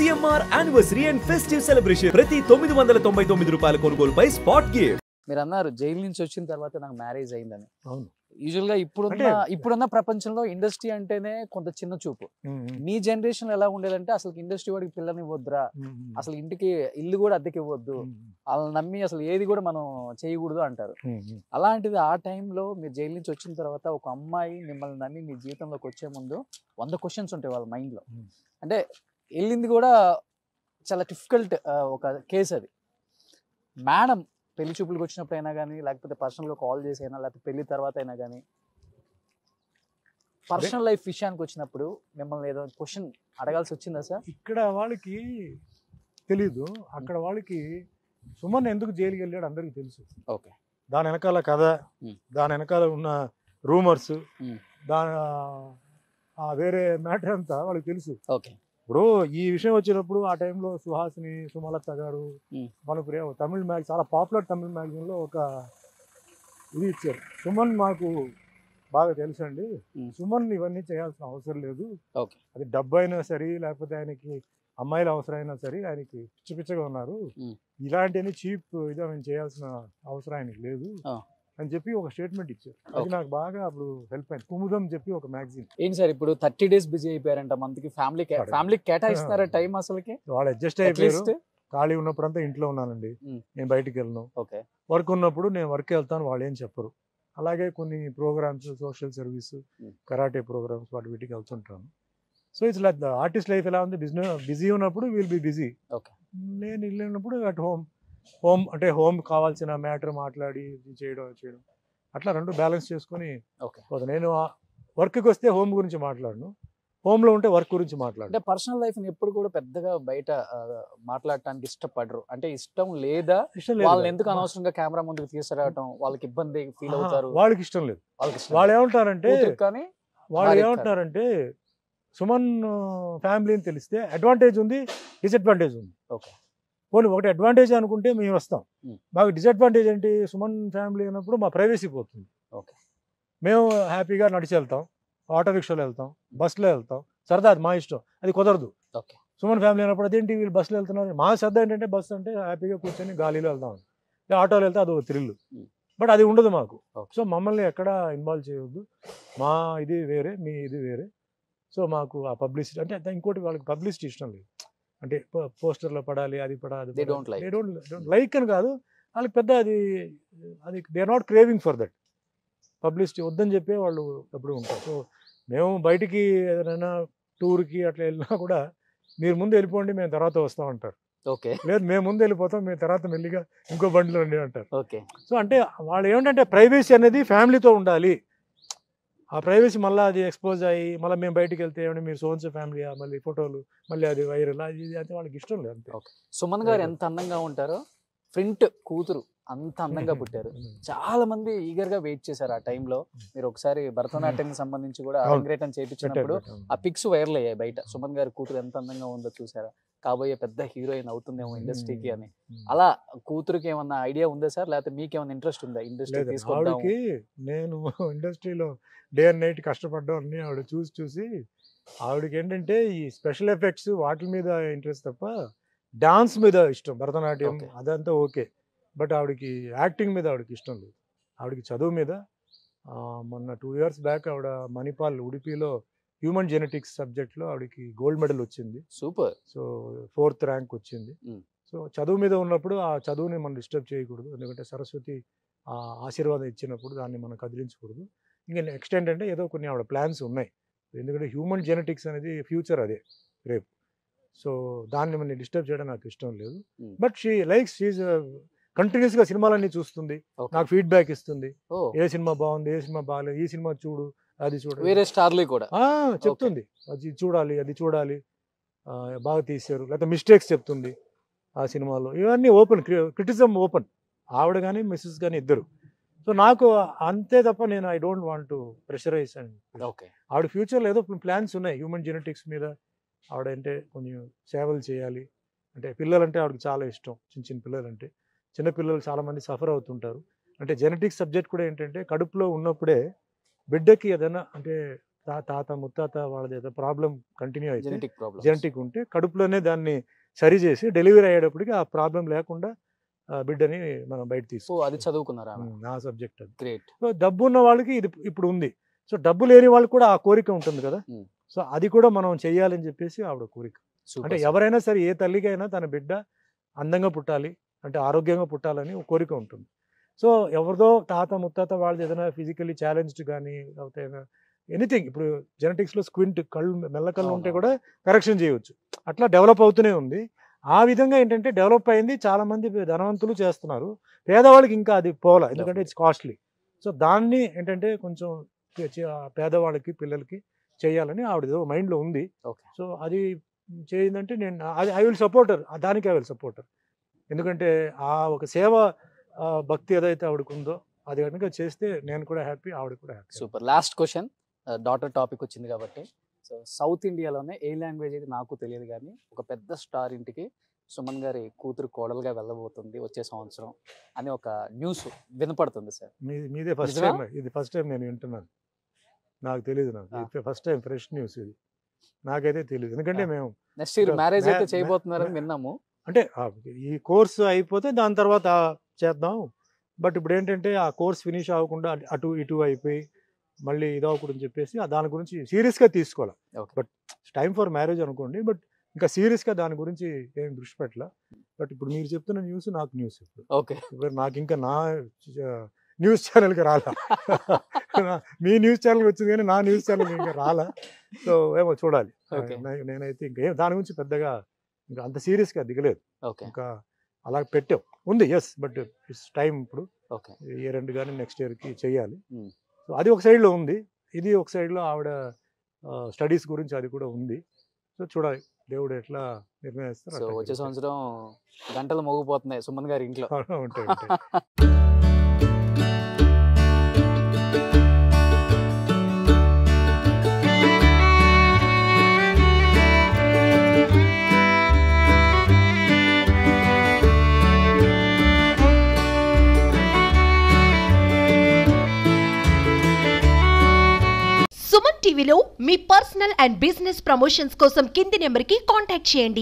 CMR anniversary and festive celebration ప్రతి 999 రూపాయల కొనుగోలుపై స్పాట్ గిఫ్ట్. మీరు అన్నారు జైలు నుంచి వచ్చిన తర్వాత నాకు మ్యారేజ్ అయిందని. అవును. యూజువల్ గా ఇప్పుడున్న ప్రపంచంలో ఇండస్ట్రీ అంటేనే కొంత చిన్న చూపు. మీ జనరేషన్ ఎలా ఉండేదంటే అసలు ఇండస్ట్రీ వాడికి పిల్లని ఇవ్వద్దురా, అసలు ఇంటికి ఇల్లు కూడా అద్దెకి ఇవ్వద్దు, వాళ్ళని నమ్మి అసలు ఏది కూడా మనం చేయకూడదు అంటారు. అలాంటిది ఆ టైంలో మీరు జైలు నుంచి వచ్చిన తర్వాత ఒక అమ్మాయి మిమ్మల్ని నమ్మి మీ జీవితంలోకి వచ్చే ముందు 100 క్వశ్చన్స్ ఉంటాయి వాళ్ళ మైండ్ లో. అంటే వెళ్ళింది కూడా చాలా డిఫికల్ట్ ఒక కేసు అది. మేడం పెళ్లి చూపులకు వచ్చినప్పుడు అయినా కానీ, లేకపోతే పర్సనల్గా కాల్ చేసి అయినా, లేకపోతే పెళ్లి తర్వాత అయినా కానీ, పర్సనల్ లైఫ్ విషయానికి వచ్చినప్పుడు మిమ్మల్ని ఏదో క్వశ్చన్ అడగాల్సి వచ్చిందా సార్? ఇక్కడ వాళ్ళకి తెలీదు, అక్కడ వాళ్ళకి సుమన్ ఎందుకు జైలుకి వెళ్ళాడు అందరికీ తెలుసు. ఓకే. దాని వెనకాల కథ, దాని వెనకాల ఉన్న రూమర్స్, దాని వేరే మ్యాటర్ అంతా వాళ్ళకి తెలుసు. ఓకే. ఇప్పుడు ఈ విషయం వచ్చినప్పుడు ఆ టైంలో సుహాసిని, సుమలత గారు, మనకు తమిళ చాలా పాపులర్ తమిళ మ్యాగజైన్లో ఒక ఇది ఇచ్చారు. సుమన్ మాకు బాగా తెలుసు అండి, సుమన్ ఇవన్నీ చేయాల్సిన అవసరం లేదు, అది డబ్బు అయినా సరే లేకపోతే ఆయనకి అమ్మాయిల అవసరమైనా సరే ఆయనకి పిచ్చగా ఉన్నారు, ఇలాంటివన్నీ చీప్ ఇది మేము చేయాల్సిన అవసరం ఆయనకి లేదు అని చెప్పి ఒక స్టేట్మెంట్ ఇచ్చారు. అది నాకు బాగా అప్పుడు హెల్ప్ అయింది. కుముదం చెప్పి ఒక మ్యాగజైన్. ఏంటి సార్ ఇప్పుడు 30 days బిజీ అయిపోయారంట, మంత్కి ఫ్యామిలీకి కేటాయిస్తున్నారా టైం? అసలుకి వాళ్ళు అడ్జస్ట్ అయిపోయారు. ఖాళీ ఉన్నప్పుడంతా ఇంట్లో ఉన్నానండి, నేను బయటికి వెళ్ళను. వర్క్ ఉన్నప్పుడు నేను వర్క్ వెళ్తాను, వాళ్ళు ఏం చెప్పరు. అలాగే కొన్ని programmes, social service, karate programmes, వాటి వీటికి వెళ్తుంటాను. So it's like artist life ఎలా ఉంది, బిజీ ఉన్నప్పుడు విల్ బి బిజీ, నేను వెళ్ళినప్పుడు అట్ హోమ్ అంటే హోమ్ కావాల్సిన మ్యాటర్ మాట్లాడి చేయడం అట్లా రెండు బ్యాలెన్స్ చేసుకొని పోతాను. నేను వర్క్కి వస్తే హోమ్ గురించి మాట్లాడను, హోమ్లో ఉంటే వర్క్ గురించి మాట్లాడు. అంటే పర్సనల్ లైఫ్ని ఎప్పుడు కూడా పెద్దగా బయట మాట్లాడటానికి ఇష్టపడరు, అంటే ఇష్టం లేదా వాళ్ళని ఎందుకు అనవసరంగా కెమెరా ముందుకు తీసుకురావటం, వాళ్ళకి ఇబ్బంది ఫీల్ అవుతారు, వాళ్ళకి ఇష్టం లేదు. వాళ్ళు ఏమంటారంటే సుమన్ ఫ్యామిలీని తెలిస్తే అడ్వాంటేజ్ ఉంది, డిసడ్వాంటేజ్ ఉంది. పోనీ ఒకటి అడ్వాంటేజ్ అనుకుంటే మేము వస్తాం, మాకు డిసడ్వాంటేజ్ ఏంటి, సుమన్ ఫ్యామిలీ అన్నప్పుడు మా ప్రైవసీ పోతుంది. మేము హ్యాపీగా నడిచి వెళ్తాం, ఆటో రిక్షాలో వెళ్తాం, బస్సులో వెళ్తాం, సరదా, అది మా ఇష్టం. అది కుదరదు సుమన్ ఫ్యామిలీ అన్నప్పుడు. అదేంటి వీళ్ళు బస్సులో వెళ్తున్నారు, మా సరదా ఏంటంటే బస్సు అంటే హ్యాపీగా కూర్చొని గాలిలో వెళ్తాం, ఆటోలో వెళ్తే అది ఒక థ్రిల్, బట్ అది ఉండదు మాకు. సో మమ్మల్ని ఎక్కడ ఇన్వాల్వ్ చేయవద్దు, మా ఇది వేరే, మీ ఇది వేరే. సో మాకు ఆ పబ్లిసిటీ అంటే ఇంకోటి, వాళ్ళకి పబ్లిసిటీ ఇష్టం లేదు, అంటే పోస్టర్లో పడాలి, అది పడాలి, దే డోంట్ లైక్ అని కాదు, వాళ్ళకి పెద్ద అది they are not craving for that publicity, వద్దని చెప్పే వాళ్ళు ఎప్పుడు ఉంటారు. సో మేము బయటికి ఏదైనా టూర్కి అట్లా వెళ్ళినా కూడా మీరు ముందు వెళ్ళిపోండి, మేము తర్వాత వస్తాం అంటారు. లేదు మేము ముందు వెళ్ళిపోతాం, మేము తర్వాత మెల్లిగా ఇంకో బండిలో ఉండి అంటారు. సో అంటే వాళ్ళు ఏమిటంటే ప్రైవసీ అనేది ఫ్యామిలీతో ఉండాలి, ఆ ప్రైవసీ మళ్ళీ అది ఎక్స్పోజ్ అయ్యి మళ్ళీ మేము బయటికి వెళ్తే ఏమంటే మీరు సోన్స్ ఫ్యామిలీ, మళ్ళీ ఫోటోలు, మళ్ళీ అది వైరల్, అది అంటే వాళ్ళకి ఇష్టం లేదు అంతే. సుమన్ గారు ఎంత అందంగా ఉంటారో, ప్రింట్ కూతురు అంత అందంగా పుట్టారు. చాలా మంది ఈగర్ గా వెయిట్ చేశారు ఆ టైంలో. మీరు ఒకసారి భరతనాట్యానికి సంబంధించి కూడా అరంగేట్రం చేయించినప్పుడు ఆ పిక్స్ వైరల్ అయ్యాయి బయట. సుమన్ గారి కూతురు ఎంత అందంగా ఉందో చూసారా, కాబోయే పెద్ద హీరోయిన్ అవుతుందేమో ఇండస్ట్రీకి అని. అలా కూతురుకి ఏమన్నా ఐడియా ఉందా సార్, లేకపోతే మీకేమన్నా ఇంట్రెస్ట్ ఉందా ఇండస్ట్రీ తీసుకోవడానికి? నేను ఇండస్ట్రీలో డే అండ్ నైట్ కష్టపడ్డా అన్ని ఆవిడ చూసి ఆవిడకి ఏంటంటే ఈ స్పెషల్ ఎఫెక్ట్స్ వాటి మీద ఇంట్రెస్ట్ తప్ప డాన్స్ మీద ఇష్టం, భరతనాట్యం అదంతా ఓకే, బట్ ఆవిడకి యాక్టింగ్ మీద ఆవిడకి ఇష్టం లేదు. ఆవిడకి చదువు మీద మొన్న 2 years బ్యాక్ ఆవిడ మణిపాల్ ఉడిపిలో హ్యూమన్ జెనెటిక్స్ సబ్జెక్ట్లో ఆవిడకి గోల్డ్ మెడల్ వచ్చింది. సూపర్. సో 4th ర్యాంక్ వచ్చింది. సో చదువు మీద ఉన్నప్పుడు ఆ చదువుని మనం డిస్టర్బ్ చేయకూడదు, ఎందుకంటే సరస్వతి ఆశీర్వాదం ఇచ్చినప్పుడు దాన్ని మనం కదిలించకూడదు. ఇంకా నెక్స్ట్ ఏంటంటే ఏదో కొన్ని ఆవిడ ప్లాన్స్ ఉన్నాయి, ఎందుకంటే హ్యూమన్ జెనెటిక్స్ అనేది ఫ్యూచర్ అదే రేపు. సో దాన్ని మనం డిస్టర్బ్ చేయడం నాకు ఇష్టం లేదు. బట్ షీఈ్ కంటిన్యూస్గా సినిమాలన్నీ చూస్తుంది, నాకు ఫీడ్బ్యాక్ ఇస్తుంది, ఏ సినిమా బాగుంది, ఏ సినిమా బాగాలేదు, ఈ సినిమా చూడు, అది చూడు, వేరే స్టార్లు కూడా చెప్తుంది, అది చూడాలి, అది చూడాలి, బాగా తీశారు, లేకపోతే మిస్టేక్స్ చెప్తుంది ఆ సినిమాలో. ఇవన్నీ ఓపెన్ క్రిటిసిజం, ఓపెన్, ఆవిడ కానీ మిస్సెస్ కానీ ఇద్దరు. సో నాకు అంతే తప్ప నేను I don't want to pressurise. And ఆవిడ ఫ్యూచర్లో ఏదో ప్లాన్స్ ఉన్నాయి హ్యూమన్ జెనెటిక్స్ మీద. ఆవిడ అంటే కొంచెం సేవలు చేయాలి, అంటే పిల్లలంటే ఆవిడకి చాలా ఇష్టం, చిన్న పిల్లలంటే. చిన్నపిల్లలు చాలామంది సఫర్ అవుతుంటారు. అంటే జెనెటిక్స్ సబ్జెక్ట్ కూడా ఏంటంటే కడుపులో ఉన్నప్పుడే బిడ్డకి ఏదైనా అంటే తాత ముత్తాత వాళ్ళది ఏదో ప్రాబ్లం కంటిన్యూ అయితే జెనెటిక్ ప్రాబ్లమ్. జెనెటిక్ ఉంటే కడుపులోనే దాన్ని సరి చేసి డెలివరీ అయ్యేటప్పటికి ఆ ప్రాబ్లం లేకుండా బిడ్డని మనం బయట సో తీసుకో. అది చదువుకున్నారా? నా సబ్జెక్ట్ అది. గ్రేట్. సో డబ్బు ఉన్న వాళ్ళకి ఇది ఇప్పుడు ఉంది. సో డబ్బు లేని వాళ్ళకి కూడా ఆ కోరిక ఉంటుంది కదా. సో అది కూడా మనం చెయ్యాలని చెప్పేసి ఆవిడ కోరిక. అంటే ఎవరైనా సరే ఏ తల్లికైనా తన బిడ్డ అందంగా పుట్టాలి, అంటే ఆరోగ్యంగా పుట్టాలని ఒక కోరిక ఉంటుంది. సో ఎవరిదో తాత ముత్తాత వాళ్ళది ఏదైనా ఫిజికలీ ఛాలెంజ్డ్ కానీ లేకపోతే ఎనీథింగ్, ఇప్పుడు జెనెటిక్స్లో స్క్వింట్ కళ్ళు మెల్లకళ్ళు ఉంటే కూడా కరెక్షన్ చేయవచ్చు. అట్లా డెవలప్ అవుతూనే ఉంది. ఆ విధంగా ఏంటంటే డెవలప్ అయింది, చాలామంది ధనవంతులు చేస్తున్నారు, పేదవాళ్ళకి ఇంకా అది పోలా, ఎందుకంటే ఇట్స్ కాస్ట్లీ. సో దాన్ని ఏంటంటే కొంచెం పేదవాళ్ళకి పిల్లలకి చేయాలని ఆవిడ మైండ్లో ఉంది. సో అది చేయిందంటే నేను ఐ విల్ సపోర్టర్, దానికి ఐ విల్ సపోర్టర్. ఎందుకంటే ఆ ఒక సేవ భక్తి ఏదైతే ఆవిడకు ఉందో అది కనుక చేస్తే నేను కూడా హ్యాపీ, ఆవిడ కూడా happy. Super. Last question, daughter topic వచ్చింది కాబట్టి, సో సౌత్ ఇండియాలోనే ఏ లాంగ్వేజ్ అయితే నాకు తెలియదు కానీ ఒక పెద్ద స్టార్ ఇంటికి సుమన్ గారి కూతురు కోడలుగా వెళ్ళబోతుంది వచ్చే సంవత్సరం అని ఒక న్యూస్ వినపడుతుంది సార్. మీదే ఫస్ట్ టైం, ఇది ఫస్ట్ టైం నేను వింటున్నాను. నాకు తెలియదు, నాకు ఫస్ట్ టైం ఫ్రెష్ న్యూస్ ఇది, నాకైతే తెలియదు. ఎందుకంటే మేము నెక్స్ట్ ఇయర్ మ్యారేజ్ అయితే చేయబోతున్నారని విన్నాము. అంటే ఈ కోర్సు అయిపోతే దాని తర్వాత చేద్దాం. బట్ ఇప్పుడు ఏంటంటే ఆ కోర్స్ ఫినిష్ అవ్వకుండా అటు ఇటు అయిపోయి మళ్ళీ ఇదవకూడదు అని చెప్పేసి దాని గురించి సీరియస్గా తీసుకోవాలి. బట్ టైం ఫర్ మ్యారేజ్ అనుకోండి, బట్ ఇంకా సీరియస్గా దాని గురించి ఏం దృష్టి పెట్టాల. బట్ ఇప్పుడు మీరు చెప్తున్న న్యూస్ నాకు న్యూస్. ఇప్పుడు నాకు ఇంకా నా న్యూస్ ఛానల్కి రాలా. మీ న్యూస్ ఛానల్కి వచ్చింది కానీ నా న్యూస్ ఛానల్కి ఇంకా రాలా. సో ఏమో చూడాలి. నేనైతే ఇంకా దాని గురించి పెద్దగా ఇంకా అంత సీరియస్గా దిగలేదు. ఇంకా అలా పెట్టాం ఉంది. Yes, but it's time. ఇప్పుడు ఇయర్ ఎండ్ కానీ నెక్స్ట్ ఇయర్కి చెయ్యాలి. సో అది ఒక సైడ్లో ఉంది, ఇది ఒక సైడ్లో ఆవిడ స్టడీస్ గురించి అది కూడా ఉంది. సో చూడాలి దేవుడు ఎట్లా నిర్ణయిస్తారు. సో వచ్చే సంవత్సరం గంటలు మోగిపోతున్నాయి సుమన్ గారి ఇంట్లో. ఉంటాయి. సుమన్ టీవీలో మీ పర్సనల్ అండ్ బిజినెస్ ప్రమోషన్స్ కోసం కింది నెంబర్కి కాంటాక్ట్ చేయండి.